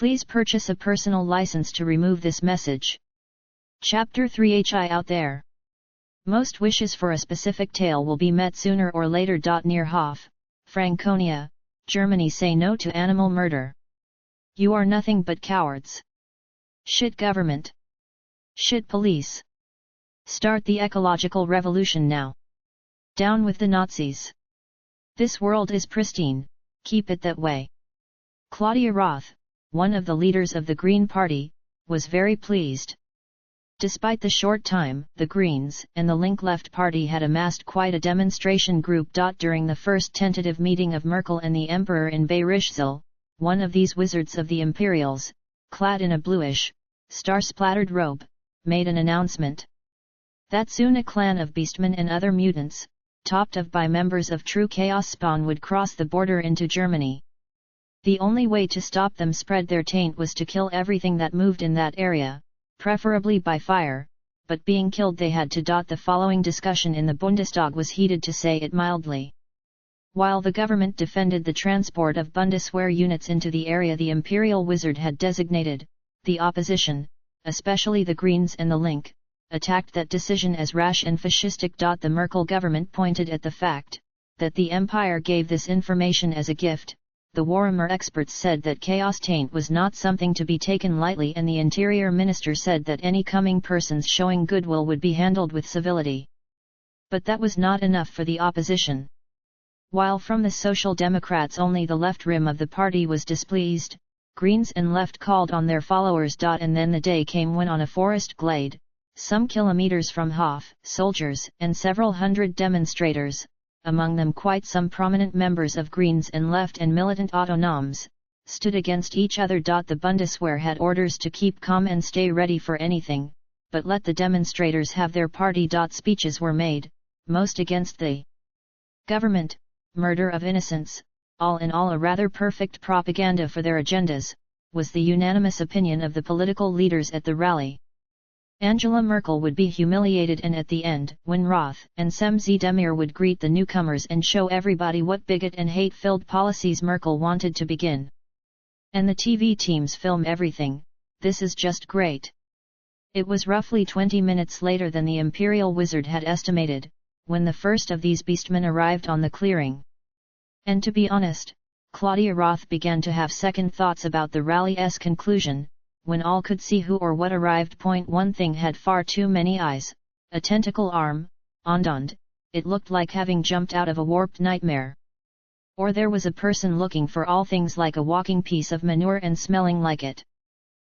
Please purchase a personal license to remove this message. Chapter 3 Hi out there. Most wishes for a specific tale will be met sooner or later. Near Hof, Franconia, Germany say no to animal murder. You are nothing but cowards. Shit government. Shit police. Start the ecological revolution now. Down with the Nazis. This world is pristine, keep it that way. Claudia Roth, one of the leaders of the Green Party, was very pleased. Despite the short time, the Greens and the Link Left Party had amassed quite a demonstration group. During the first tentative meeting of Merkel and the Emperor in Bayrischzell, one of these wizards of the Imperials, clad in a bluish, star-splattered robe, made an announcement. That soon a clan of beastmen and other mutants, topped of by members of true chaos spawn, would cross the border into Germany. The only way to stop them spread their taint was to kill everything that moved in that area, preferably by fire, but being killed they had to. The following discussion in the Bundestag was heated, to say it mildly. While the government defended the transport of Bundeswehr units into the area the Imperial Wizard had designated, the opposition, especially the Greens and the Link, attacked that decision as rash and fascistic. The Merkel government pointed at the fact that the Empire gave this information as a gift. The Warhammer experts said that chaos taint was not something to be taken lightly, and the Interior Minister said that any coming persons showing goodwill would be handled with civility. But that was not enough for the opposition. While from the Social Democrats only the left rim of the party was displeased, Greens and Left called on their followers. And then the day came when on a forest glade, some kilometers from Hof, soldiers and several hundred demonstrators, among them quite some prominent members of Greens and Left and militant autonomes, stood against each other. The Bundeswehr had orders to keep calm and stay ready for anything, but let the demonstrators have their party. Speeches were made, most against the government, murder of innocents, all in all a rather perfect propaganda for their agendas, was the unanimous opinion of the political leaders at the rally. Angela Merkel would be humiliated, and at the end, when Roth and Demir would greet the newcomers and show everybody what bigot and hate-filled policies Merkel wanted to begin. And the TV teams film everything. This is just great. It was roughly 20 minutes later than the Imperial Wizard had estimated, when the first of these beastmen arrived on the clearing. And to be honest, Claudia Roth began to have second thoughts about the rally's conclusion. When all could see who or what arrived. One thing had far too many eyes, a tentacle arm, ondond, it looked like having jumped out of a warped nightmare. Or there was a person looking for all things like a walking piece of manure and smelling like it.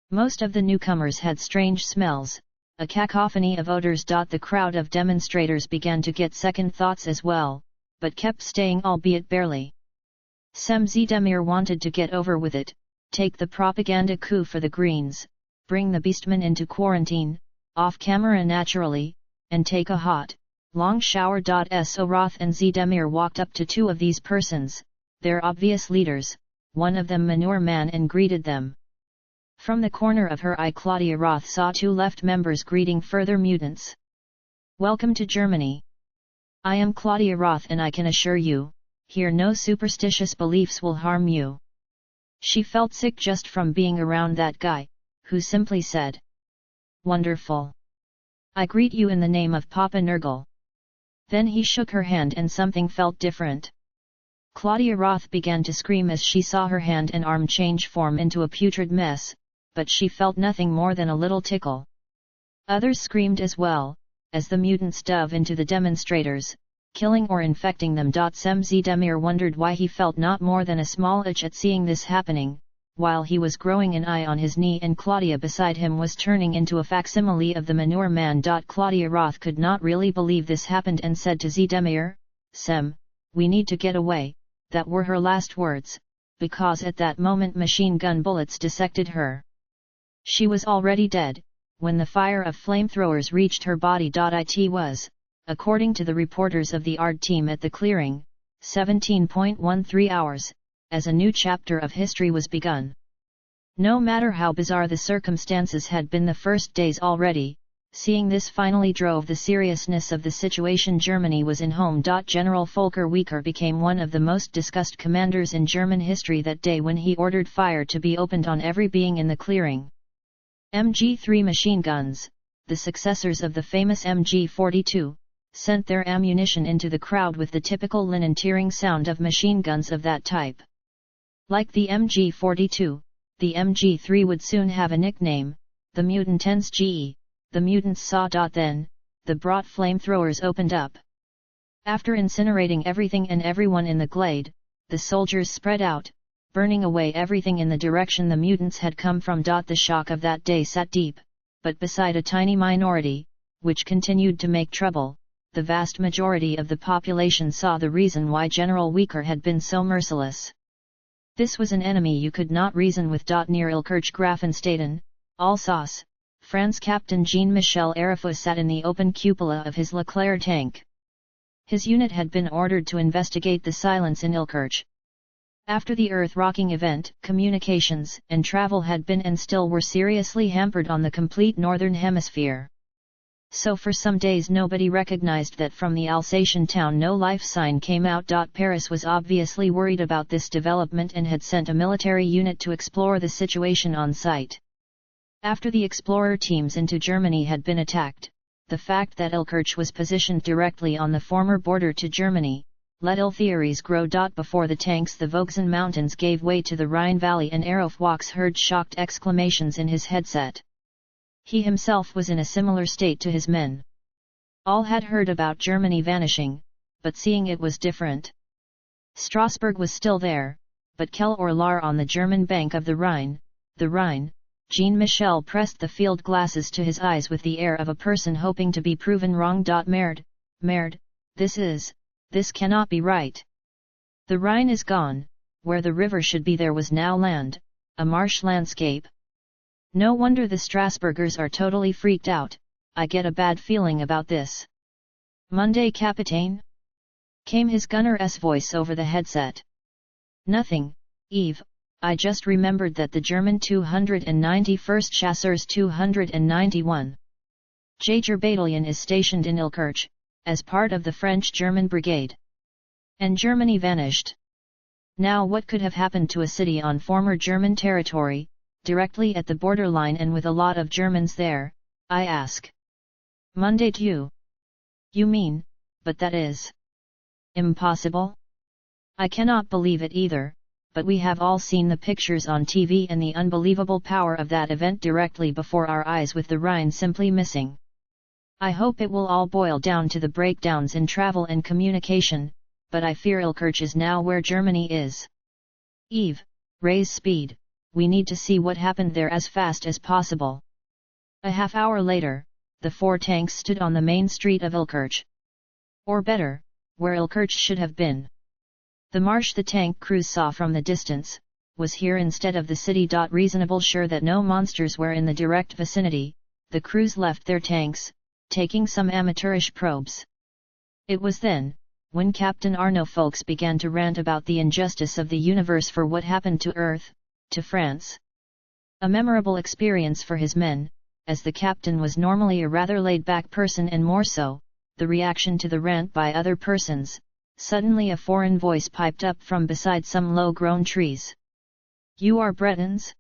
Most of the newcomers had strange smells, a cacophony of odors. The crowd of demonstrators began to get second thoughts as well, but kept staying, albeit barely. Demir wanted to get over with it, take the propaganda coup for the Greens, bring the beastmen into quarantine, off camera naturally, and take a hot, long shower. So Roth and Demir walked up to two of these persons, their obvious leaders, one of them Manure Man, and greeted them. From the corner of her eye Claudia Roth saw two left members greeting further mutants. Welcome to Germany. I am Claudia Roth, and I can assure you, here no superstitious beliefs will harm you. She felt sick just from being around that guy, who simply said, "Wonderful. I greet you in the name of Papa Nurgle." Then he shook her hand and something felt different. Claudia Roth began to scream as she saw her hand and arm change form into a putrid mess, but she felt nothing more than a little tickle. Others screamed as well, as the mutants dove into the demonstrators, killing or infecting them. Demir wondered why he felt not more than a small itch at seeing this happening, while he was growing an eye on his knee and Claudia beside him was turning into a facsimile of the Manure Man. Claudia Roth could not really believe this happened and said to Demir, "Sem, we need to get away." That were her last words, because at that moment machine gun bullets dissected her. She was already dead, when the fire of flamethrowers reached her body. It was, according to the reporters of the ARD team at the clearing, 17.13 hours, as a new chapter of history was begun. No matter how bizarre the circumstances had been the first days already, Seeing this finally drove the seriousness of the situation Germany was in home. General Volker Wiecker became one of the most discussed commanders in German history that day when he ordered fire to be opened on every being in the clearing. MG3 machine guns, the successors of the famous MG42, sent their ammunition into the crowd with the typical linen tearing sound of machine guns of that type. Like the MG42, the MG3 would soon have a nickname, the Mutant GE. The mutants saw. Then, the brought flamethrowers opened up. After incinerating everything and everyone in the glade, the soldiers spread out, burning away everything in the direction the mutants had come from. The shock of that day sat deep, but beside a tiny minority, which continued to make trouble, the vast majority of the population saw the reason why General Wiecker had been so merciless. This was an enemy you could not reason with. Near Ilkirch Grafenstaden, Alsace, France, Captain Jean-Michel Arafat sat in the open cupola of his Leclerc tank. His unit had been ordered to investigate the silence in Ilkirch. After the earth-rocking event, communications and travel had been and still were seriously hampered on the complete northern hemisphere. So for some days nobody recognized that from the Alsatian town no life sign came out. Paris was obviously worried about this development and had sent a military unit to explore the situation on site. After the explorer teams into Germany had been attacked, the fact that Ilkirch was positioned directly on the former border to Germany, let ill theories grow. Before the tanks the Vogesen Mountains gave way to the Rhine Valley and Aeroflux heard shocked exclamations in his headset. He himself was in a similar state to his men. All had heard about Germany vanishing, but seeing it was different. Strasbourg was still there, but Kehl or Lahr on the German bank of the Rhine, Jean-Michel pressed the field glasses to his eyes with the air of a person hoping to be proven wrong. Merde, this cannot be right. The Rhine is gone, where the river should be there was now land, a marsh landscape. No wonder the Strasburgers are totally freaked out. I get a bad feeling about this. Monday, Capitaine? Came his gunner's voice over the headset. Nothing, Yves. I just remembered that the German 291st Chasseurs 291 Jaeger Battalion is stationed in Ilkirch, as part of the French-German Brigade. And Germany vanished. Now what could have happened to a city on former German territory, directly at the borderline and with a lot of Germans there, I ask. Monday too. You mean, but that is impossible? I cannot believe it either. But we have all seen the pictures on TV and the unbelievable power of that event directly before our eyes with the Rhine simply missing. I hope it will all boil down to the breakdowns in travel and communication, but I fear Ilkirch is now where Germany is. Yves, raise speed, we need to see what happened there as fast as possible. A half hour later, the 4 tanks stood on the main street of Ilkirch. Or better, where Ilkirch should have been. The marsh the tank crews saw from the distance, was here instead of the city. Reasonable sure that no monsters were in the direct vicinity, the crews left their tanks, taking some amateurish probes. It was then, when Captain Arnaud Folks began to rant about the injustice of the universe for what happened to Earth, to France. A memorable experience for his men, as the captain was normally a rather laid-back person and more so, the reaction to the rant by other persons. Suddenly a foreign voice piped up from beside some low-grown trees. You are Bretons?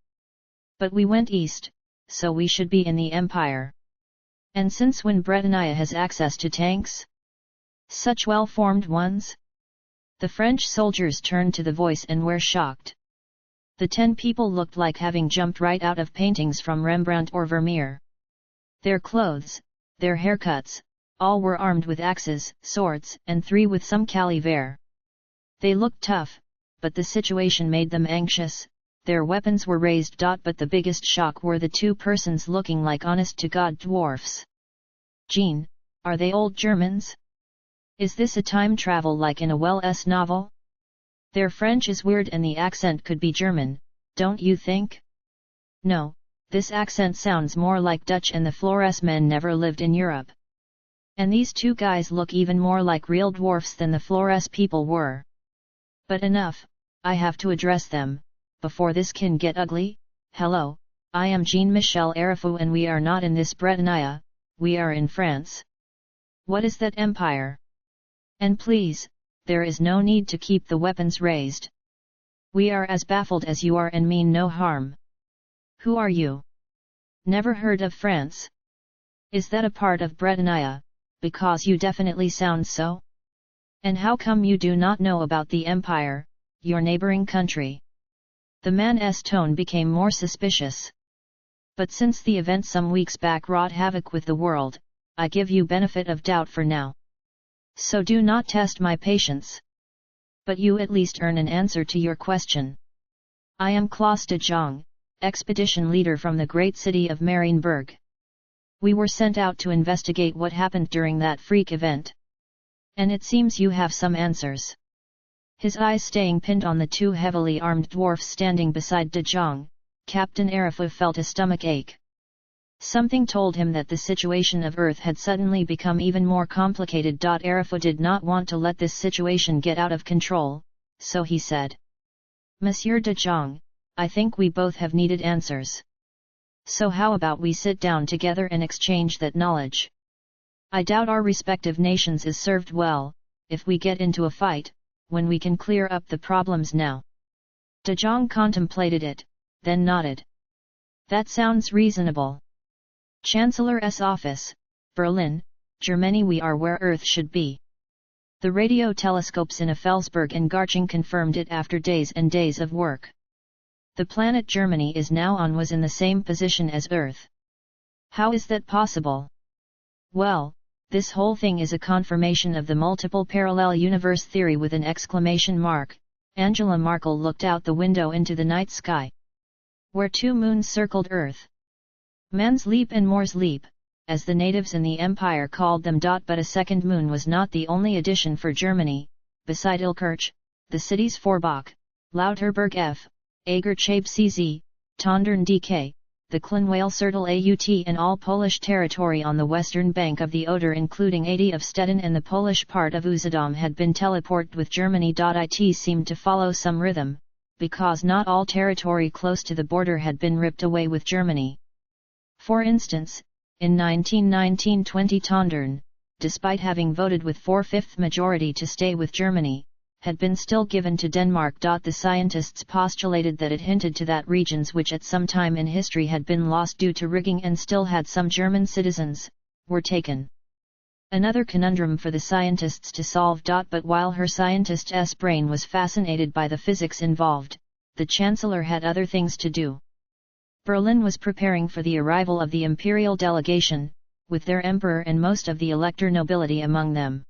But we went east, so we should be in the Empire. And since when Bretonia has access to tanks? Such well-formed ones? The French soldiers turned to the voice and were shocked. The 10 people looked like having jumped right out of paintings from Rembrandt or Vermeer. Their clothes, their haircuts, all were armed with axes, swords, and 3 with some caliver. They looked tough, but the situation made them anxious. Their weapons were raised. But the biggest shock were the 2 persons looking like honest-to-God dwarfs. Jean, are they old Germans? Is this a time travel like in a Wells novel? Their French is weird and the accent could be German, don't you think? No, this accent sounds more like Dutch and the Flores men never lived in Europe. And these 2 guys look even more like real dwarfs than the Flores people were. But enough, I have to address them, before this can get ugly. Hello, I am Jean-Michel Arafat and we are not in this Bretonia, we are in France. What is that empire? And please, there is no need to keep the weapons raised. We are as baffled as you are and mean no harm. Who are you? Never heard of France? Is that a part of Britannia, because you definitely sound so? And how come you do not know about the empire, your neighboring country? The man's tone became more suspicious. But since the event some weeks back wrought havoc with the world, I give you benefit of doubt for now. So do not test my patience. But you at least earn an answer to your question. I am Klaus de Jong, expedition leader from the great city of Marienburg. We were sent out to investigate what happened during that freak event. And it seems you have some answers. His eyes staying pinned on the two heavily armed dwarfs standing beside de Jong, Captain Arafu felt a stomach ache. Something told him that the situation of Earth had suddenly become even more complicated. Arafu did not want to let this situation get out of control, so he said, Monsieur de Jong, I think we both have needed answers. So how about we sit down together and exchange that knowledge? I doubt our respective nations is served well, if we get into a fight, when we can clear up the problems now. De Jong contemplated it, then nodded. That sounds reasonable. Chancellor's office, Berlin, Germany. We are where Earth should be. The radio telescopes in Felsberg and Garching confirmed it after days and days of work. The planet Germany is now on was in the same position as Earth. How is that possible? Well, this whole thing is a confirmation of the multiple parallel universe theory with an exclamation mark. Angela Merkel looked out the window into the night sky, where two moons circled Earth. Man's Leap and Moor's Leap, as the natives in the empire called them. But a second moon was not the only addition for Germany. Beside Ilkirch, the cities Forbach, Lauterberg F, Agerchabe CZ, Tondern DK, the Klinwale Sertel AUT and all Polish territory on the western bank of the Oder including 80 of Stettin and the Polish part of Usedom had been teleported with Germany. It seemed to follow some rhythm, because not all territory close to the border had been ripped away with Germany. For instance, in 1919-20 Tondern, despite having voted with 4/5 majority to stay with Germany, had been still given to Denmark. The scientists postulated that it hinted to that regions which at some time in history had been lost due to rigging and still had some German citizens, were taken. Another conundrum for the scientists to solve. But while her scientist's brain was fascinated by the physics involved, the Chancellor had other things to do. Berlin was preparing for the arrival of the imperial delegation, with their emperor and most of the elector nobility among them.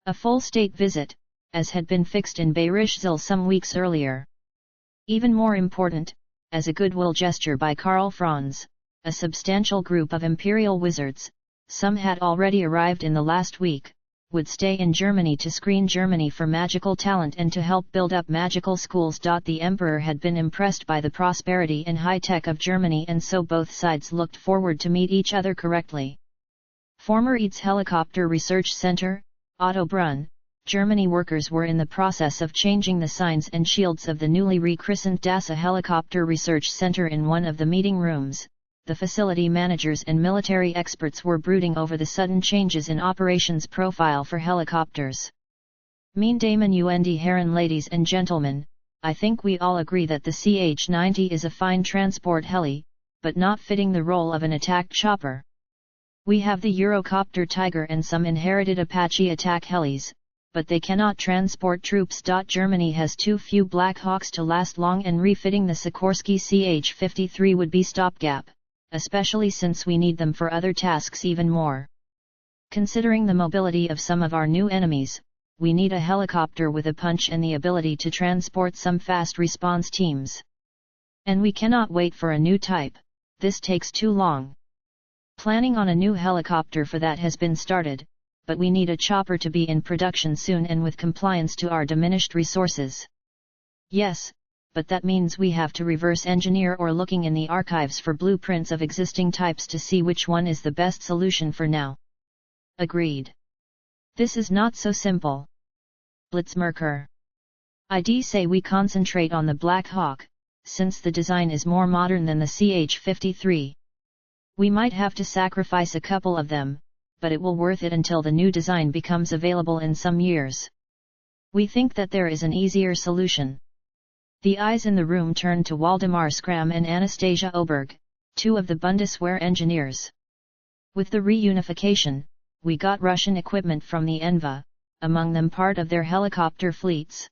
A full state visit, as had been fixed in Bayerischzell some weeks earlier. Even more important, as a goodwill gesture by Karl Franz, a substantial group of imperial wizards, some had already arrived in the last week, would stay in Germany to screen Germany for magical talent and to help build up magical schools. The emperor had been impressed by the prosperity and high-tech of Germany and so both sides looked forward to meet each other correctly. Former EADS Helicopter Research Center, Otto Brunn, Germany workers were in the process of changing the signs and shields of the newly rechristened DASA Helicopter Research Center in one of the meeting rooms. The facility managers and military experts were brooding over the sudden changes in operations profile for helicopters. Meine Damen und Herren, ladies and gentlemen, I think we all agree that the CH-90 is a fine transport heli, but not fitting the role of an attack chopper. We have the Eurocopter Tiger and some inherited Apache attack helis, but they cannot transport troops. Germany has too few Black Hawks to last long and refitting the Sikorsky CH-53 would be stopgap, especially since we need them for other tasks even more. Considering the mobility of some of our new enemies, we need a helicopter with a punch and the ability to transport some fast response teams. And we cannot wait for a new type, this takes too long. Planning on a new helicopter for that has been started, but we need a chopper to be in production soon and with compliance to our diminished resources. Yes, but that means we have to reverse engineer or looking in the archives for blueprints of existing types to see which one is the best solution for now. Agreed. This is not so simple. Blitzmerker. I'd say we concentrate on the Black Hawk, since the design is more modern than the CH-53. We might have to sacrifice a couple of them, but it will worth it until the new design becomes available in some years. We think that there is an easier solution. The eyes in the room turned to Waldemar Skram and Anastasia Oberg, two of the Bundeswehr engineers. With the reunification, we got Russian equipment from the Enva, among them part of their helicopter fleets.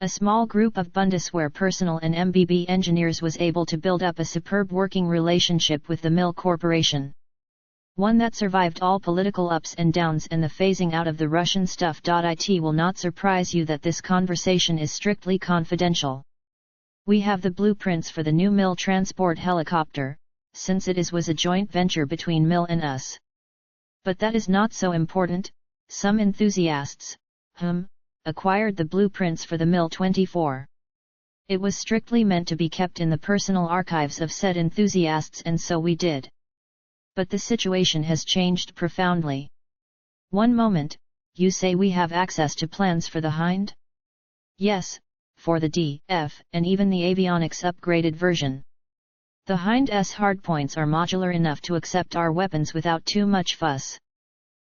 A small group of Bundeswehr personnel and MBB engineers was able to build up a superb working relationship with the Mill Corporation. One that survived all political ups and downs and the phasing out of the Russian stuff. It will not surprise you that this conversation is strictly confidential. We have the blueprints for the new Mill transport helicopter, since it was a joint venture between Mill and us. But that is not so important. Some enthusiasts, acquired the blueprints for the Mil-24. It was strictly meant to be kept in the personal archives of said enthusiasts, and so we did. But the situation has changed profoundly. One moment, you say we have access to plans for the Hind? Yes, for the D, F, and even the avionics upgraded version. The Hind's hardpoints are modular enough to accept our weapons without too much fuss.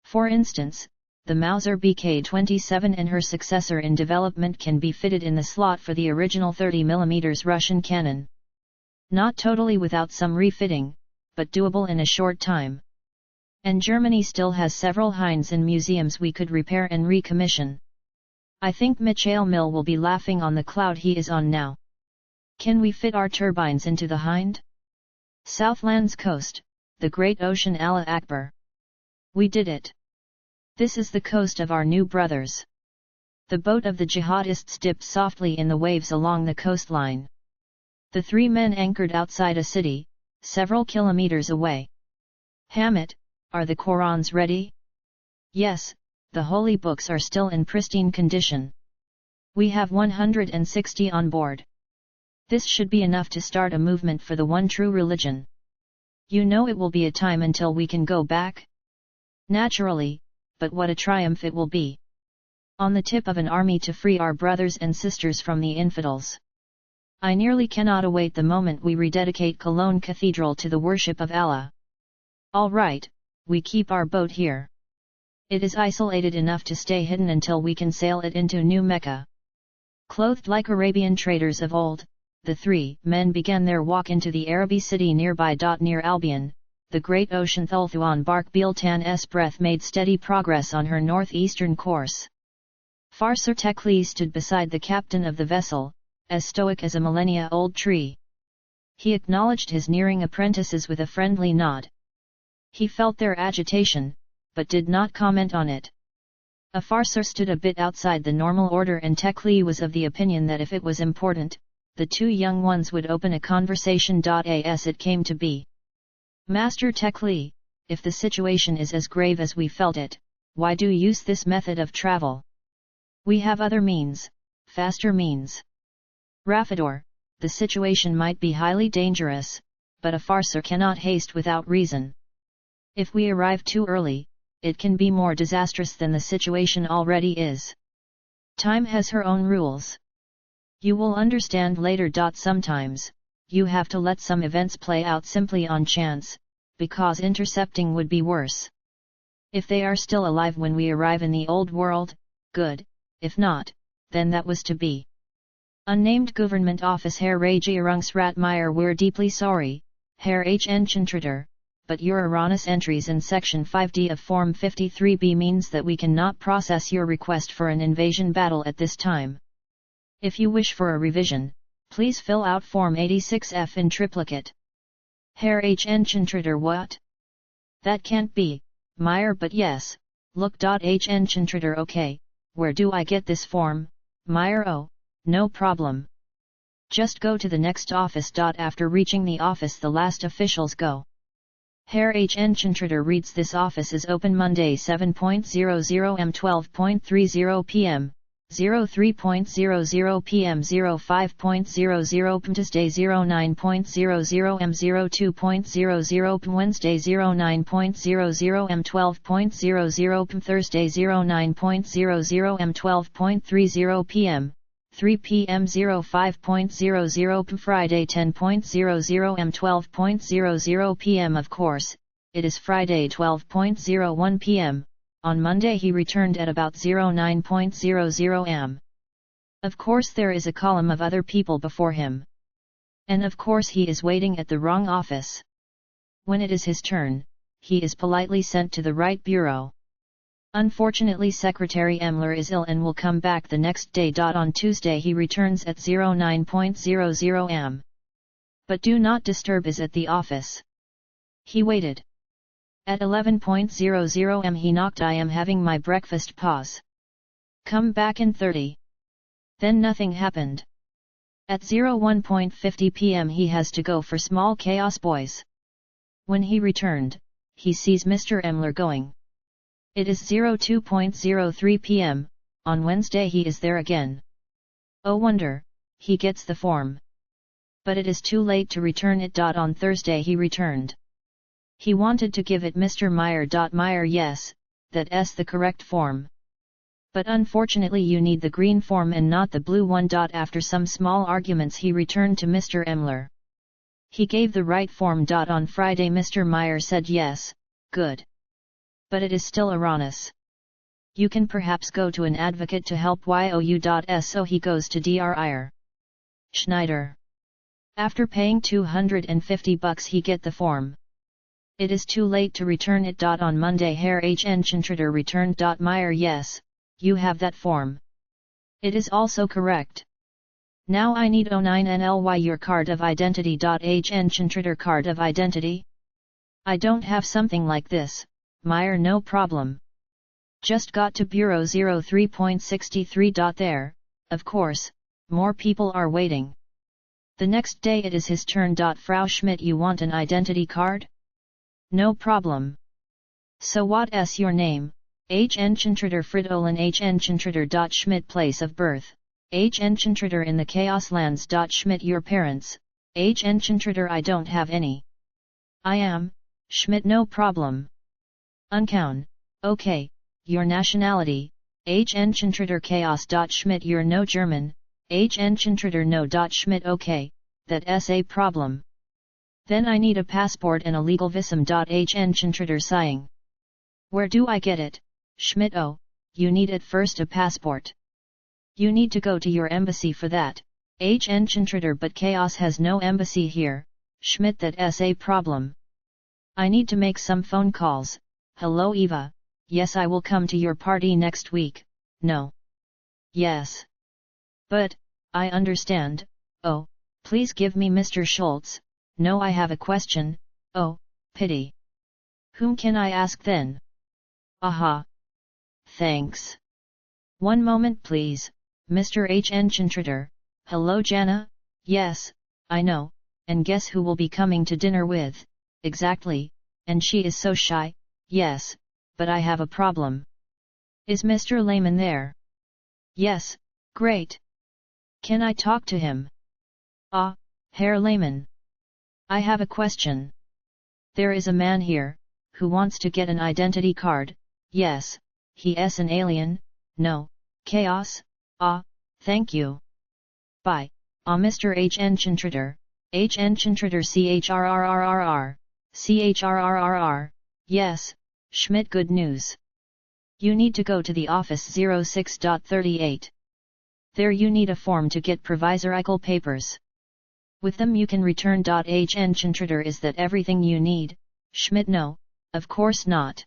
For instance, the Mauser BK-27 and her successor in development can be fitted in the slot for the original 30mm Russian cannon. Not totally without some refitting, but doable in a short time. And Germany still has several Hinds in museums we could repair and recommission. I think Michael Mill will be laughing on the cloud he is on now. Can we fit our turbines into the Hind? Southland's coast, the great ocean Allah Akbar. We did it. This is the coast of our new brothers. The boat of the jihadists dipped softly in the waves along the coastline. The three men anchored outside a city, several kilometers away. Hamid, are the Qurans ready? Yes, the holy books are still in pristine condition. We have 160 on board. This should be enough to start a movement for the one true religion. You know it will be a time until we can go back? Naturally, but what a triumph it will be. On the tip of an army to free our brothers and sisters from the infidels. I nearly cannot await the moment we rededicate Cologne Cathedral to the worship of Allah. All right, we keep our boat here. It is isolated enough to stay hidden until we can sail it into New Mecca. Clothed like Arabian traders of old, the three men began their walk into the Araby city nearby. Near Albion, the great ocean Thulthuan bark Bealtan's breath made steady progress on her northeastern course. Farser Tekli stood beside the captain of the vessel, as stoic as a millennia-old tree. He acknowledged his nearing apprentices with a friendly nod. He felt their agitation, but did not comment on it. A Farser stood a bit outside the normal order, and Tekli was of the opinion that if it was important, the two young ones would open a conversation. As it came to be. Master Tekli, if the situation is as grave as we felt it, why do you use this method of travel? We have other means, faster means. Rafidor, the situation might be highly dangerous, but a Farser cannot haste without reason. If we arrive too early, it can be more disastrous than the situation already is. Time has her own rules. You will understand later. Sometimes, you have to let some events play out simply on chance, because intercepting would be worse. If they are still alive when we arrive in the old world, good, if not, then that was to be. Unnamed Government Office Herr Regierungsrat we're deeply sorry, Herr Entschuldiger, but your erroneous entries in Section 5D of Form 53B means that we cannot process your request for an invasion battle at this time. If you wish for a revision, please fill out Form 86F in triplicate. Herr Entschuldiger, what? That can't be, Meyer, but yes, look. Entschuldiger, okay, where do I get this form, Meyer? Oh, no problem. Just go to the next office. After reaching the office, the last officials go. Herr Entschuldiger reads, this office is open Monday 7.00 m 12.30 p.m. 03.00 p.m. 05.00 p.m. Tuesday 09.00 m 02.00 p.m. Wednesday 09.00 m 12.00 p.m. Thursday 09.00 m 12.30 p.m. 3 p.m. 05.00 p. Friday 10.00 m. 12.00 p.m. Of course, it is Friday 12.01 p.m. On Monday he returned at about 09.00 am. Of course there is a column of other people before him. And of course he is waiting at the wrong office. When it is his turn, he is politely sent to the right bureau. Unfortunately Secretary Emler is ill and will come back the next day. On Tuesday he returns at 09.00 am. But do not disturb is at the office. He waited. At 11.00 am he knocked. I am having my breakfast. Pause. Come back in 30. Then nothing happened. At 01.50 p.m. he has to go for small chaos boys. When he returned, he sees Mr. Emler going. It is 02.03 p.m, on Wednesday he is there again. Oh wonder, he gets the form. But it is too late to return it. On Thursday he returned. He wanted to give it Mr. Meyer. Meyer, yes, that's the correct form. But unfortunately you need the green form and not the blue one. After some small arguments he returned to Mr. Emler. He gave the right form. On Friday Mr. Meyer said yes, good. But it is still erroneous. You can perhaps go to an advocate to help you. So he goes to Dr. Schneider. After paying $250 he get the form. It is too late to return it. On Monday Herr Schneider returned. Meyer, yes, you have that form. It is also correct. Now I need 09NLY your card of identity. Schneider card of identity? I don't have something like this, Meyer. No problem. Just got to Bureau 03.63. There, of course, more people are waiting. The next day it is his turn. Frau Schmidt, you want an identity card? No problem. So what's your name? Schneider Fridolin Schneider. Schmidt place of birth, Schneider in the Chaos Lands. Schmidt your parents, Schneider I don't have any. I am, Schmidt. No problem. Uncown, okay, your nationality, Schneider Chaos. Schmidt you're no German, Schneider no. Schmidt okay, that's a problem. Then I need a passport and a legal visum. Schneider sighing. Where do I get it? Schmidt oh, you need at first a passport. You need to go to your embassy for that, Schneider but Chaos has no embassy here, Schmidt that's a problem. I need to make some phone calls. Hello Eva, yes I will come to your party next week, no. Yes. But, I understand, oh, please give me Mr. Schultz, no I have a question, oh, pity. Whom can I ask then? Aha. Thanks. One moment please, Mr. Schneider, hello Jana, yes, I know, and guess who will be coming to dinner with, exactly, and she is so shy, yes, but I have a problem. Is Mr. Lehman there? Yes, great. Can I talk to him? Ah, Herr Lehman. I have a question. There is a man here, who wants to get an identity card, yes, he's an alien, no, Chaos, ah, thank you. Bye, ah Mr. Schneider, Schneider CHRRRR, yes, Schmidt good news. You need to go to the office 06.38. There you need a form to get provisorical papers. With them you can return. Schneider is that everything you need, Schmidt no, of course not.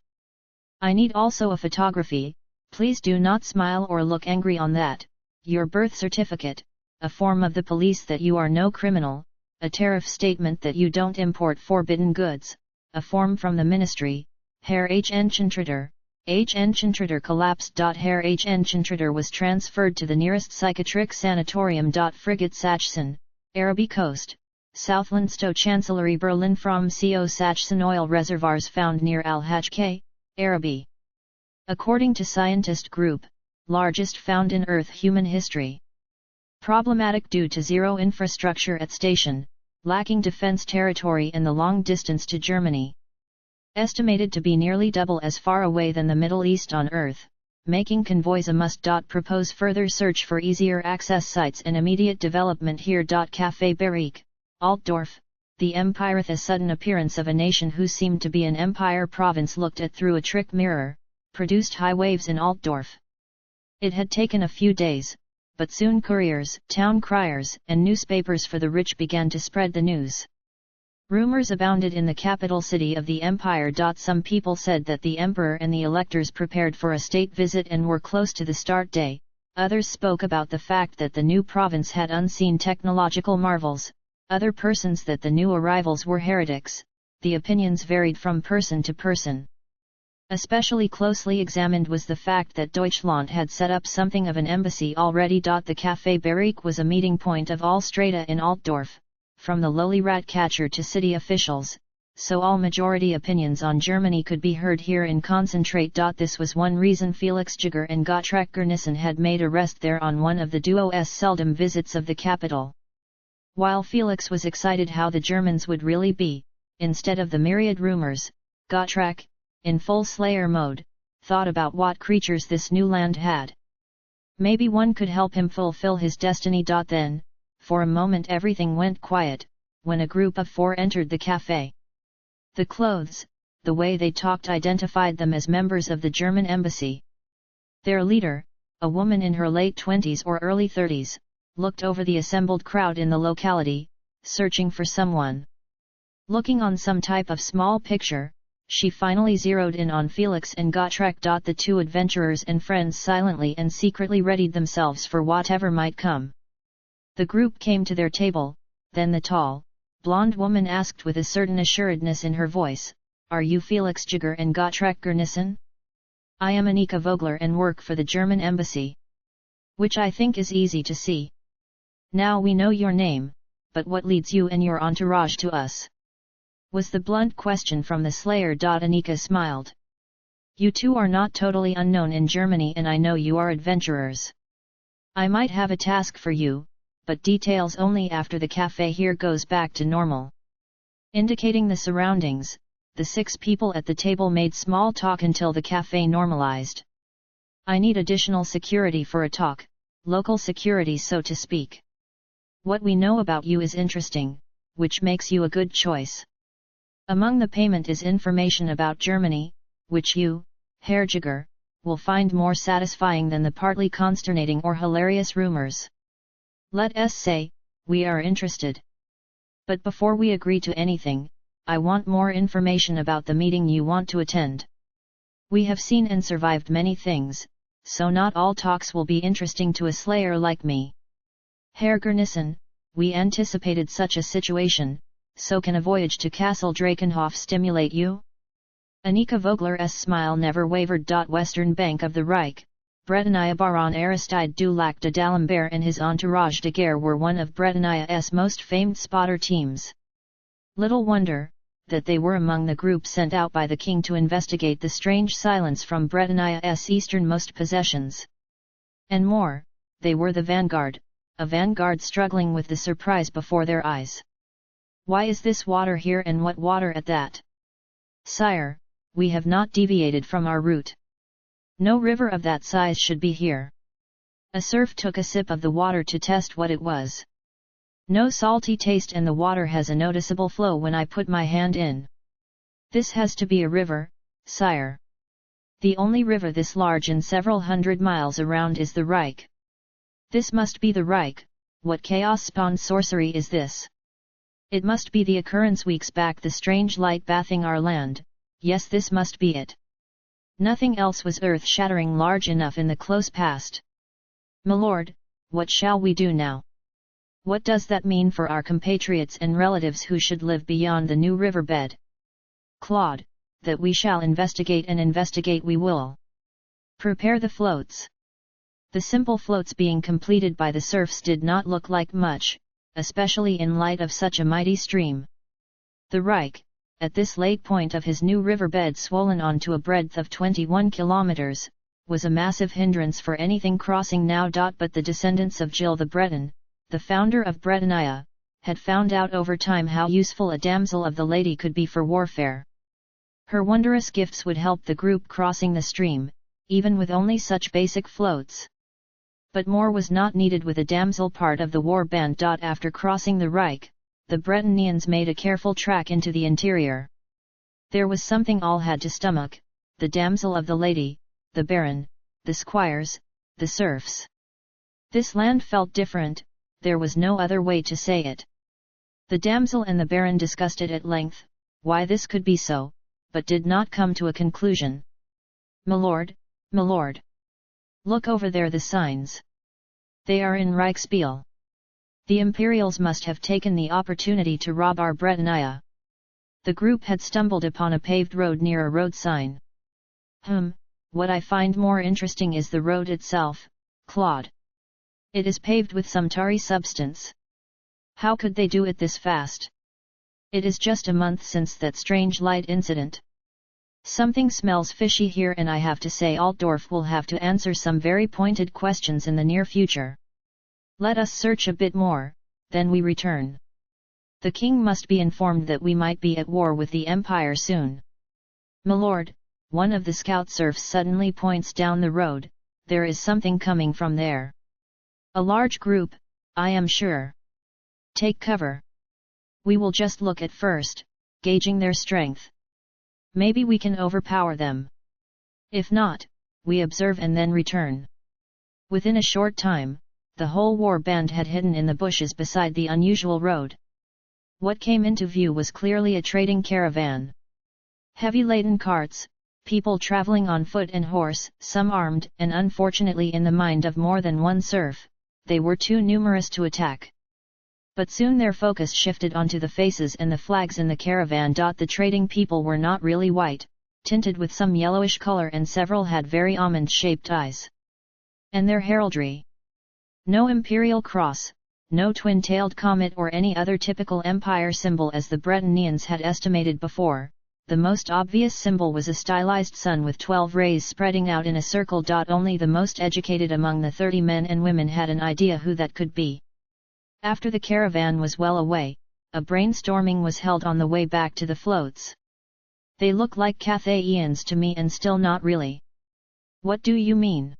I need also a photography, please do not smile or look angry on that, your birth certificate, a form of the police that you are no criminal, a tariff statement that you don't import forbidden goods, a form from the ministry, Herr Schneider. Schneider collapsed. Herr Schneider was transferred to the nearest psychiatric sanatorium. Frigate Sachsen, Araby Coast, Southlandstow Chancellery Berlin from CO Sachsen oil reservoirs found near Al-Hajj, Araby. According to scientist group, largest found in Earth human history. Problematic due to zero infrastructure at station, lacking defense territory and the long distance to Germany. Estimated to be nearly double as far away than the Middle East on Earth, making convoys a must. Propose further search for easier access sites and immediate development here. Café Barrique, Altdorf, the empire. The sudden appearance of a nation who seemed to be an empire province looked at through a trick mirror, produced high waves in Altdorf. It had taken a few days, but soon couriers, town criers, and newspapers for the rich began to spread the news. Rumors abounded in the capital city of the empire. Some people said that the emperor and the electors prepared for a state visit and were close to the start day. Others spoke about the fact that the new province had unseen technological marvels, other persons that the new arrivals were heretics. The opinions varied from person to person. Especially closely examined was the fact that Deutschland had set up something of an embassy already. The Café Barrique was a meeting point of all strata in Altdorf, from the lowly rat catcher to city officials, so all majority opinions on Germany could be heard here in concentrate. This was one reason Felix Jaeger and Gottschalk Garnissen had made a rest there on one of the duo's seldom visits of the capital. While Felix was excited how the Germans would really be, instead of the myriad rumors, Gottschalk, in full slayer mode, thought about what creatures this new land had. Maybe one could help him fulfill his destiny. Then, for a moment everything went quiet, when a group of 4 entered the café. The clothes, the way they talked identified them as members of the German embassy. Their leader, a woman in her late 20s or early 30s, looked over the assembled crowd in the locality, searching for someone. Looking on some type of small picture, she finally zeroed in on Felix and Gottschalk. The 2 adventurers and friends silently and secretly readied themselves for whatever might come. The group came to their table, then the tall, blonde woman asked with a certain assuredness in her voice, "Are you Felix Jaeger and Gottschalk Garnissen? I am Annika Vogler and work for the German embassy." "Which I think is easy to see. Now we know your name, but what leads you and your entourage to us?" was the blunt question from the slayer. Annika smiled. "You 2 are not totally unknown in Germany and I know you are adventurers. I might have a task for you, but details only after the café here goes back to normal." Indicating the surroundings, the 6 people at the table made small talk until the café normalized. "I need additional security for a talk, local security so to speak. What we know about you is interesting, which makes you a good choice. Among the payment is information about Germany, which you, Herr Jaeger, will find more satisfying than the partly consternating or hilarious rumors. Let us say, we are interested. But before we agree to anything, I want more information about the meeting you want to attend. We have seen and survived many things, so not all talks will be interesting to a slayer like me. Herr Garnissen, we anticipated such a situation, so can a voyage to Castle Drakenhof stimulate you?" Annika Vogler's smile never wavered. Western Bank of the Reich, Bretania Baron Aristide du Lac de D'Alembert and his entourage de guerre were one of Bretania's most famed spotter teams. Little wonder that they were among the group sent out by the king to investigate the strange silence from Bretania's easternmost possessions. And more, they were the vanguard, a vanguard struggling with the surprise before their eyes. "Why is this water here and what water at that?" "Sire, we have not deviated from our route. No river of that size should be here." A serf took a sip of the water to test what it was. "No salty taste and the water has a noticeable flow when I put my hand in. This has to be a river, sire. The only river this large and several hundred miles around is the Reich. This must be the Reich. What chaos-spawned sorcery is this? It must be the occurrence weeks back, the strange light bathing our land. Yes, this must be it. Nothing else was earth-shattering large enough in the close past. Milord, what shall we do now? What does that mean for our compatriots and relatives who should live beyond the new riverbed? Claude, that we shall investigate, and investigate we will. Prepare the floats." The simple floats being completed by the serfs did not look like much, especially in light of such a mighty stream. The Reich, at this late point of his new riverbed swollen on to a breadth of 21 kilometers, was a massive hindrance for anything crossing now. But the descendants of Gilles the Breton, the founder of Bretania, had found out over time how useful a damsel of the lady could be for warfare. Her wondrous gifts would help the group crossing the stream, even with only such basic floats. But more was not needed with a damsel part of the war band. After crossing the Reich, the Bretonians made a careful track into the interior. There was something all had to stomach: the damsel of the lady, the baron, the squires, the serfs. This land felt different, there was no other way to say it. The damsel and the baron discussed it at length, why this could be so, but did not come to a conclusion. "My lord, look over there, the signs. They are in Reichsspiel. The Imperials must have taken the opportunity to rob our Bretonia." The group had stumbled upon a paved road near a road sign. What I find more interesting is the road itself, Claude. It is paved with some tarry substance. How could they do it this fast? It is just a month since that strange light incident. Something smells fishy here, and I have to say Altdorf will have to answer some very pointed questions in the near future. Let us search a bit more, then we return. The king must be informed that we might be at war with the Empire soon. "My lord," one of the scout serfs suddenly points down the road, "there is something coming from there. A large group, I am sure. Take cover. We will just look at first, gauging their strength. Maybe we can overpower them. If not, we observe and then return." Within a short time, the whole war band had hidden in the bushes beside the unusual road. What came into view was clearly a trading caravan. Heavy laden carts, people traveling on foot and horse, some armed, and unfortunately in the mind of more than one serf, they were too numerous to attack. But soon their focus shifted onto the faces and the flags in the caravan. The trading people were not really white, tinted with some yellowish color, and several had very almond-shaped eyes. And their heraldry. No imperial cross, no twin-tailed comet or any other typical empire symbol as the Bretonians had estimated before. The most obvious symbol was a stylized sun with 12 rays spreading out in a circle. Only the most educated among the 30 men and women had an idea who that could be. After the caravan was well away, a brainstorming was held on the way back to the floats. "They look like Cathaians to me, and still not really." "What do you mean?"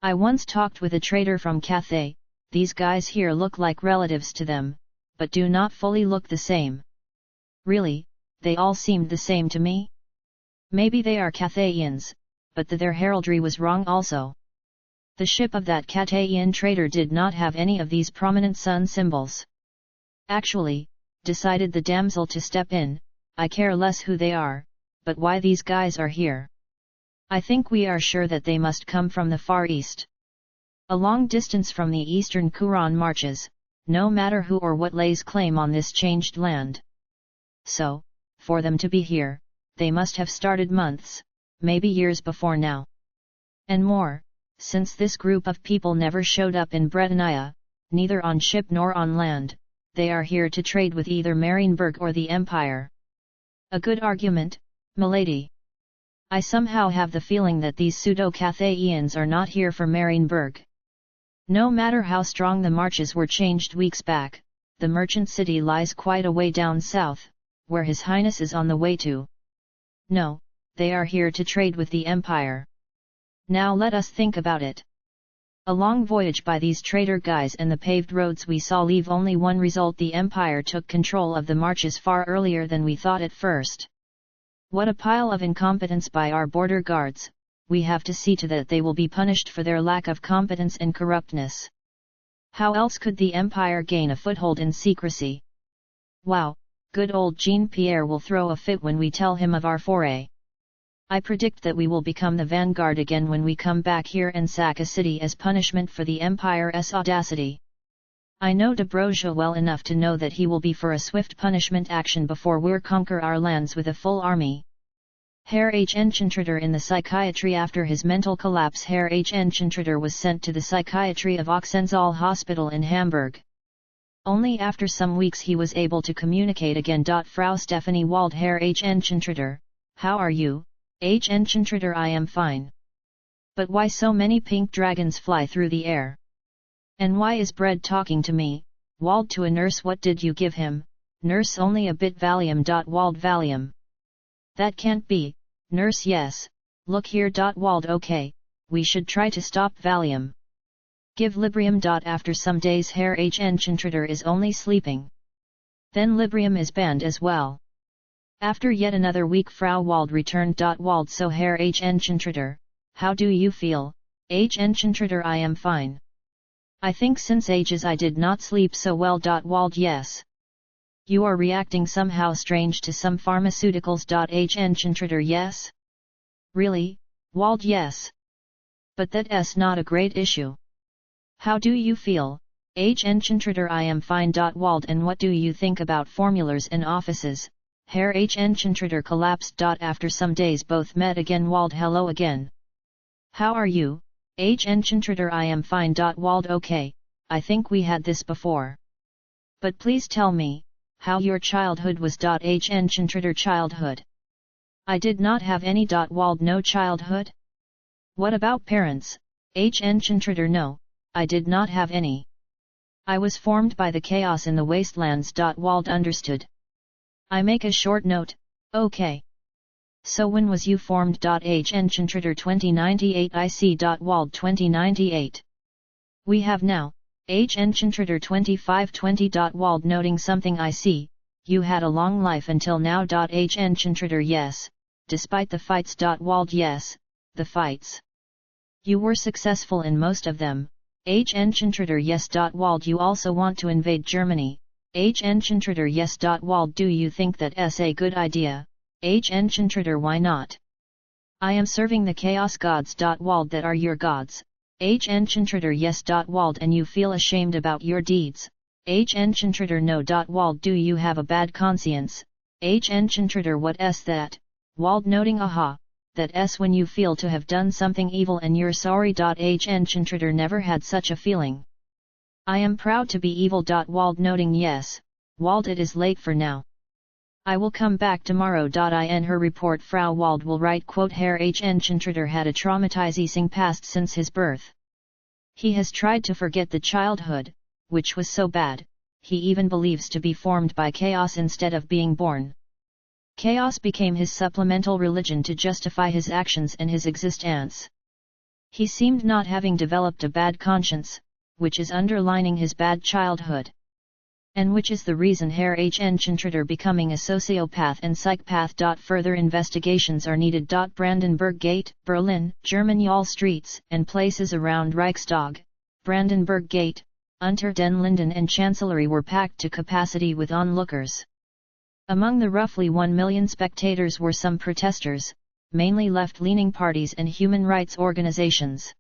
"I once talked with a trader from Cathay. These guys here look like relatives to them, but do not fully look the same." "Really, they all seemed the same to me?" "Maybe they are Cathaians, but their heraldry was wrong also. The ship of that Cathayan trader did not have any of these prominent sun symbols." "Actually," decided the damsel to step in, "I care less who they are, but why these guys are here. I think we are sure that they must come from the Far East. A long distance from the eastern Kuran marches, no matter who or what lays claim on this changed land. So, for them to be here, they must have started months, maybe years before now. And more, since this group of people never showed up in Bretonia, neither on ship nor on land, they are here to trade with either Marienburg or the Empire." "A good argument, milady. I somehow have the feeling that these pseudo-Cathaians are not here for Marienburg. No matter how strong the marches were changed weeks back, the merchant city lies quite a way down south, where His Highness is on the way to. No, they are here to trade with the Empire. Now let us think about it. A long voyage by these trader guys and the paved roads we saw leave only one result: the Empire took control of the marches far earlier than we thought at first. What a pile of incompetence by our border guards! We have to see to that they will be punished for their lack of competence and corruptness. How else could the Empire gain a foothold in secrecy? Wow, good old Jean-Pierre will throw a fit when we tell him of our foray. I predict that we will become the vanguard again when we come back here and sack a city as punishment for the Empire's audacity. I know de Broja well enough to know that he will be for a swift punishment action before we conquer our lands with a full army." Herr H. Enchantrader in the psychiatry. After his mental collapse, Herr H. Enchantrader was sent to the psychiatry of Ochsensaal Hospital in Hamburg. Only after some weeks he was able to communicate again. Frau Stephanie Wald. "Herr H. Enchantrader, how are you, H. Enchantrader?" "I am fine. But why so many pink dragons fly through the air? And why is Bread talking to me?" Wald to a nurse. "What did you give him?" Nurse: "Only a bit Valium." Wald: "Valium? That can't be, nurse." "Yes, Look here. Wald, okay, we should try to stop Valium. Give Librium. After some days Herr Enchantrader is only sleeping. Then Librium is banned as well. After yet another week Frau Wald returned. Wald, so Herr Enchantrader, how do you feel? Enchantrader, I am fine. I think since ages I did not sleep so well. Wald, yes. You are reacting somehow strange to some pharmaceuticals. Enchantrader, yes. Really, Wald, yes. But that's not a great issue. How do you feel? Enchantrader, I am fine. Wald, and what do you think about formulas in offices? Herr Enchantrader collapsed. After some days both met again. Wald, hello again. How are you? Enchantrader, I am fine. Wald, okay, I think we had this before. But please tell me, how your childhood was. Enchantrader, childhood? I did not have any. Wald, no childhood? What about parents? Enchantrader, no, I did not have any. I was formed by the chaos in the wastelands. Wald, understood. I make a short note, okay. So when was you formed? Enchantrader, 2098. I see. Wald, 2098. We have now, Enchantrader, 2520. Wald, noting something, I see, you had a long life until now. Enchantrader, yes, despite the fights. Wald, yes, the fights. You were successful in most of them. Enchantrader, yes. Wald, you also want to invade Germany. Enchantrader, yes. Wald, do you think that's a good idea? Enchantrader, why not? I am serving the chaos gods. Wald, that are your gods. Enchantrader, yes. Wald, and you feel ashamed about your deeds? Enchantrader, no. Wald, do you have a bad conscience? Enchantrader, what's that? Wald, noting, aha, that's when you feel to have done something evil and you're sorry. Enchantrader never had such a feeling. I am proud to be evil. Wald, noting, yes, Wald, it is late for now. I will come back tomorrow. In her report Frau Wald will write, quote, Herr Enchantrader had a traumatizing past since his birth. He has tried to forget the childhood, which was so bad, he even believes to be formed by chaos instead of being born. Chaos became his supplemental religion to justify his actions and his existence. He seemed not having developed a bad conscience, which is underlining his bad childhood. And which is the reason Herr Enchantrader becoming a sociopath and psychopath. Further investigations are needed. Brandenburg Gate, Berlin, German Yall streets and places around Reichstag, Brandenburg Gate, Unter den Linden and Chancellery were packed to capacity with onlookers. Among the roughly 1 million spectators were some protesters, mainly left-leaning parties and human rights organizations.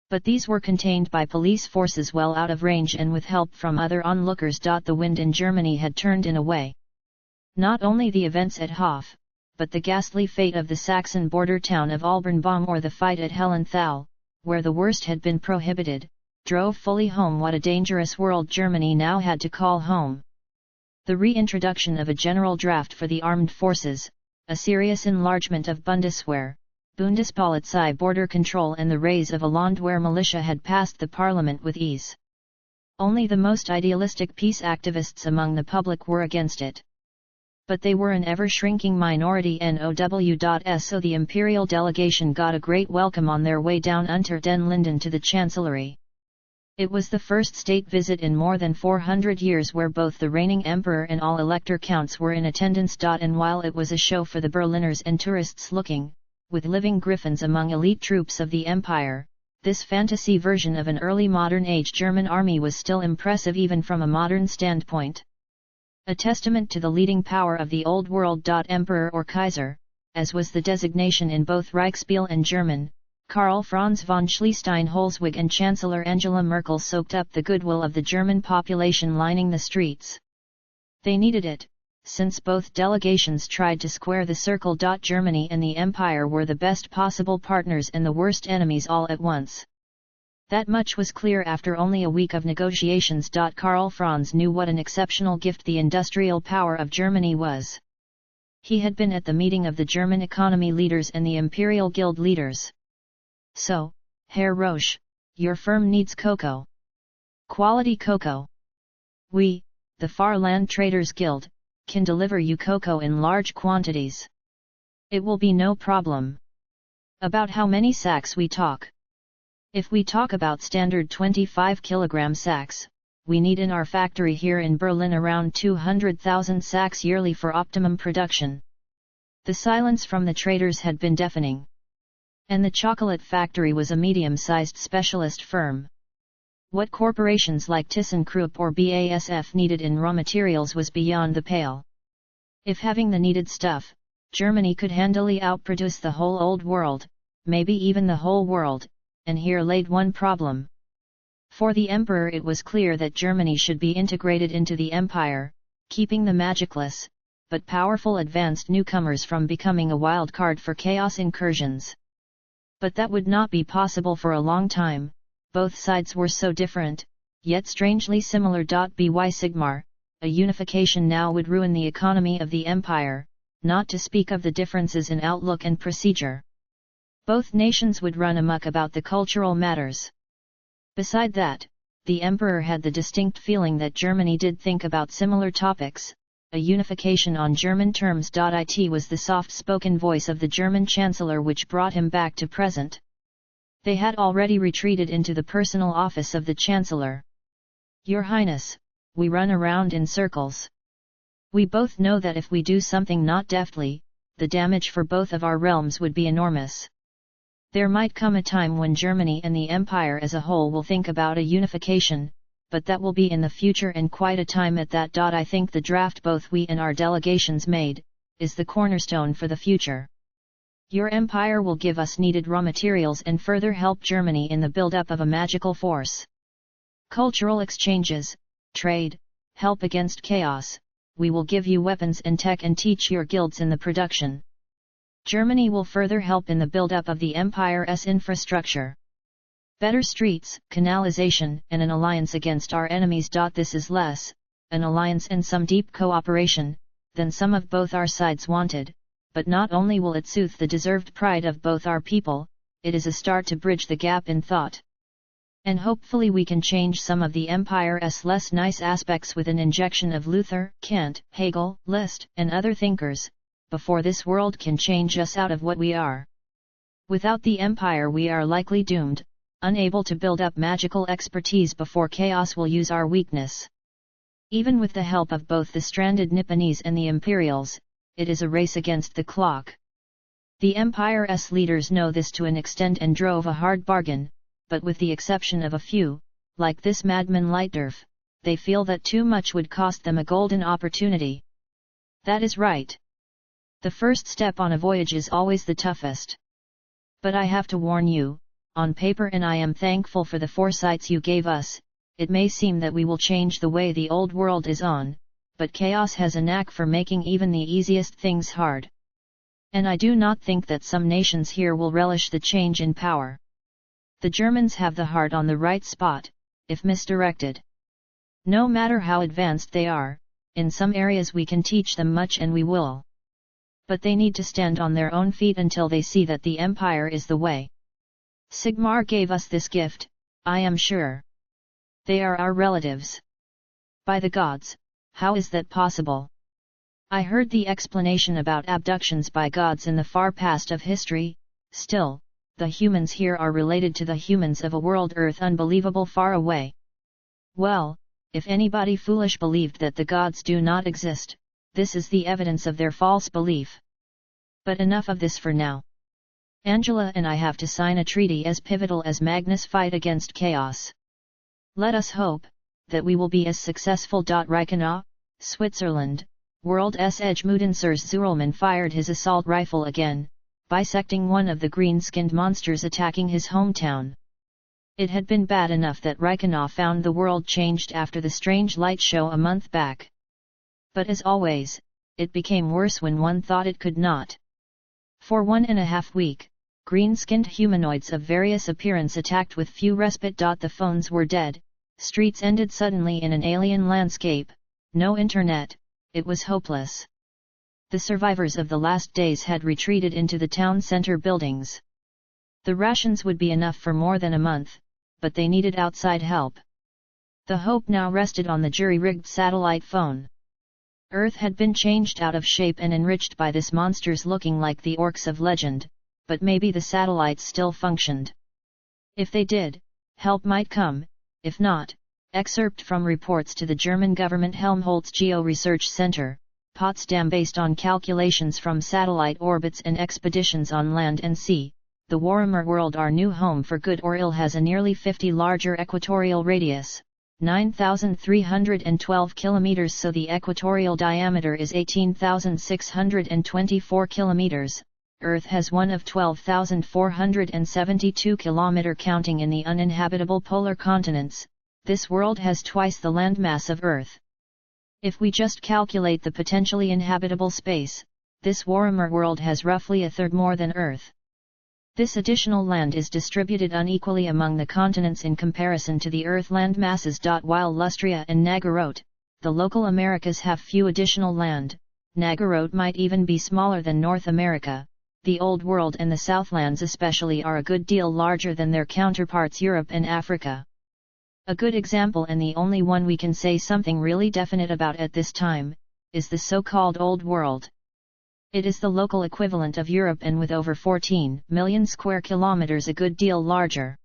But these were contained by police forces well out of range and with help from other onlookers. The wind in Germany had turned in a way. Not only the events at Hof, but the ghastly fate of the Saxon border town of Albenbaum or the fight at Hellenthal, where the worst had been prohibited, drove fully home what a dangerous world Germany now had to call home. The reintroduction of a general draft for the armed forces, a serious enlargement of Bundeswehr, Bundespolizei border control and the raise of a Landwehr militia had passed the parliament with ease. Only the most idealistic peace activists among the public were against it. But they were an ever-shrinking minority. So the imperial delegation got a great welcome on their way down Unter den Linden to the Chancellery. It was the first state visit in more than 400 years where both the reigning emperor and all elector counts were in attendance. And while it was a show for the Berliners and tourists looking, with living griffins among elite troops of the empire, this fantasy version of an early modern age German army was still impressive even from a modern standpoint. A testament to the leading power of the old world. Emperor or Kaiser, as was the designation in both Reichsspiel and German, Karl Franz von Schleswig-Holstein and Chancellor Angela Merkel soaked up the goodwill of the German population lining the streets. They needed it, since both delegations tried to square the circle. Germany and the Empire were the best possible partners and the worst enemies all at once. That much was clear after only a week of negotiations. Karl Franz knew what an exceptional gift the industrial power of Germany was. He had been at the meeting of the German economy leaders and the Imperial Guild leaders. So, Herr Roche, your firm needs cocoa. Quality cocoa. We, the Far Land Traders Guild, can deliver you cocoa in large quantities. It will be no problem. About how many sacks we talk. If we talk about standard 25 kilogram sacks, we need in our factory here in Berlin around 200,000 sacks yearly for optimum production. The silence from the traders had been deafening. And the chocolate factory was a medium-sized specialist firm. What corporations like ThyssenKrupp or BASF needed in raw materials was beyond the pale. If having the needed stuff, Germany could handily outproduce the whole old world, maybe even the whole world, and here laid one problem. For the emperor it was clear that Germany should be integrated into the empire, keeping the magicless, but powerful advanced newcomers from becoming a wild card for chaos incursions. But that would not be possible for a long time, both sides were so different, yet strangely similar. By Sigmar, a unification now would ruin the economy of the empire, not to speak of the differences in outlook and procedure. Both nations would run amok about the cultural matters. Beside that, the emperor had the distinct feeling that Germany did think about similar topics. A unification on German terms. It was the soft-spoken voice of the German chancellor which brought him back to present. They had already retreated into the personal office of the chancellor. Your Highness, we run around in circles. We both know that if we do something not deftly, the damage for both of our realms would be enormous. There might come a time when Germany and the empire as a whole will think about a unification, but that will be in the future and quite a time at that. I think the draft both we and our delegations made, is the cornerstone for the future. Your empire will give us needed raw materials and further help Germany in the build-up of a magical force. Cultural exchanges, trade, help against chaos, we will give you weapons and tech and teach your guilds in the production. Germany will further help in the build-up of the empire's infrastructure. Better streets, canalization, and an alliance against our enemies. This is less, an alliance and some deep cooperation, than some of both our sides wanted, but not only will it soothe the deserved pride of both our people, it is a start to bridge the gap in thought. And hopefully we can change some of the empire's less nice aspects with an injection of Luther, Kant, Hegel, Liszt, and other thinkers, before this world can change us out of what we are. Without the empire we are likely doomed, unable to build up magical expertise before chaos will use our weakness. Even with the help of both the stranded Nipponese and the Imperials, it is a race against the clock. The empire's leaders know this to an extent and drove a hard bargain, but with the exception of a few, like this madman Leitdorf, they feel that too much would cost them a golden opportunity. That is right. The first step on a voyage is always the toughest. But I have to warn you, on paper, and I am thankful for the foresights you gave us, it may seem that we will change the way the old world is on, but chaos has a knack for making even the easiest things hard. And I do not think that some nations here will relish the change in power. The Germans have the heart on the right spot, if misdirected. No matter how advanced they are, in some areas we can teach them much and we will. But they need to stand on their own feet until they see that the empire is the way. Sigmar gave us this gift, I am sure. They are our relatives. By the gods, how is that possible? I heard the explanation about abductions by gods in the far past of history. Still, the humans here are related to the humans of a world Earth unbelievable far away. Well, if anybody foolish believed that the gods do not exist, this is the evidence of their false belief. But enough of this for now. Angela and I have to sign a treaty as pivotal as Magnus' fight against chaos. Let us hope that we will be as successful. Reichenau, Switzerland, World's Edgemudenser's Zurlman fired his assault rifle again, bisecting one of the green-skinned monsters attacking his hometown. It had been bad enough that Reichenau found the world changed after the strange light show a month back. But as always, it became worse when one thought it could not. For 1.5 weeks, green-skinned humanoids of various appearance attacked with few respite. The phones were dead, streets ended suddenly in an alien landscape, no internet, it was hopeless. The survivors of the last days had retreated into the town center buildings. The rations would be enough for more than a month, but they needed outside help. The hope now rested on the jury-rigged satellite phone. Earth had been changed out of shape and enriched by this monsters looking like the orcs of legend, but maybe the satellites still functioned. If they did, help might come; if not, excerpt from reports to the German government Helmholtz Geo Research Center, Potsdam. Based on calculations from satellite orbits and expeditions on land and sea, the Warhammer world, our new home for good or ill, has a nearly 50 larger equatorial radius, 9,312 kilometers, so the equatorial diameter is 18,624 kilometers. Earth has one of 12,472 kilometer, counting in the uninhabitable polar continents. This world has twice the landmass of Earth. If we just calculate the potentially inhabitable space, this Warhammer world has roughly a third more than Earth. This additional land is distributed unequally among the continents in comparison to the Earth land masses. While Lustria and Nagorot, the local Americas, have few additional land, Nagorot might even be smaller than North America. The Old World and the Southlands especially are a good deal larger than their counterparts Europe and Africa. A good example, and the only one we can say something really definite about at this time, is the so-called Old World. It is the local equivalent of Europe, and with over 14 million square kilometers, a good deal larger.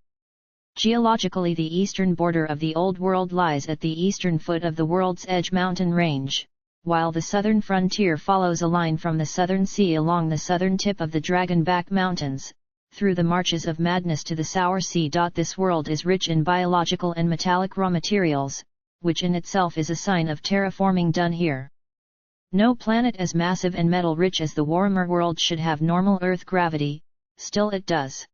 Geologically, the eastern border of the Old World lies at the eastern foot of the World's Edge mountain range, while the southern frontier follows a line from the Southern Sea along the southern tip of the Dragonback Mountains, through the Marches of Madness to the Sour Sea. This world is rich in biological and metallic raw materials, which in itself is a sign of terraforming done here. No planet as massive and metal-rich as the Warhammer world should have normal Earth gravity, still it does.